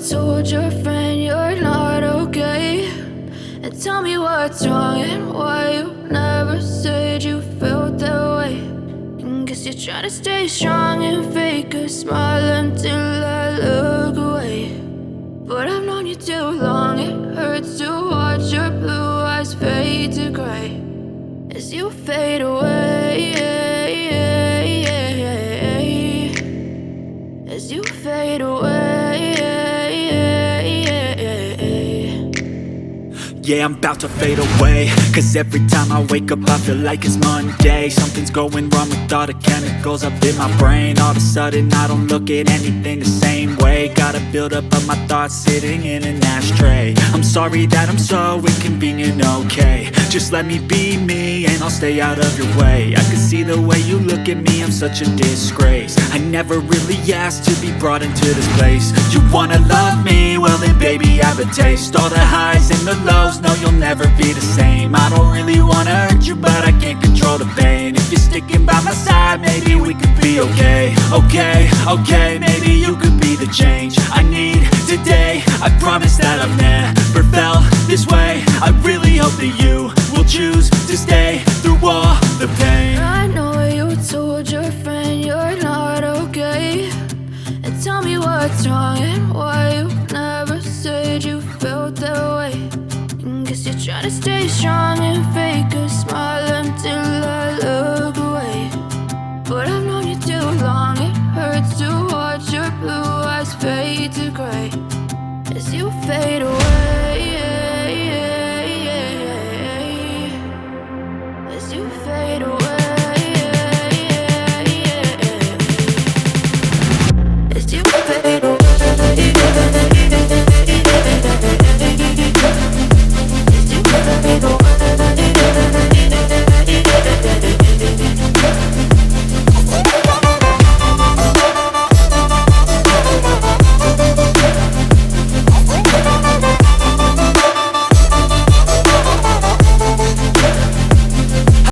told your friend you're not okay, and tell me what's wrong and why you never said you felt that way. And guess you're trying to stay strong and fake a smile until I look away. But I've known you too long, it hurts to watch your blue eyes fade to gray as you fade away, as you fade away. Yeah, I'm about to fade away, cause every time I wake up I feel like it's Monday. Something's going wrong with all the chemicals up in my brain. All of a sudden I don't look at anything the same way. Gotta build up of my thoughts sitting in an ashtray. I'm sorry that I'm so inconvenient, okay. Just let me be me and I'll stay out of your way. I can see the way you look at me, I'm such a disgrace. I never really asked to be brought into this place. You wanna love me? Well then baby I have a taste. All the highs and the lows, no you'll never be the same. I don't really wanna hurt you but I can't control the pain. If you're sticking by my side maybe we could be okay. Okay, maybe you could be the change I need today. I promise that I've never felt this way. I really hope that you will choose to stay through all the pain. I know you told your friend you're not okay, and tell me what's wrong and why you never said you felt that way. And guess you're trying to stay strong and fake a smile until I look away. But I've known you too long, it hurts to watch your blue eyes fade to gray as you fade away.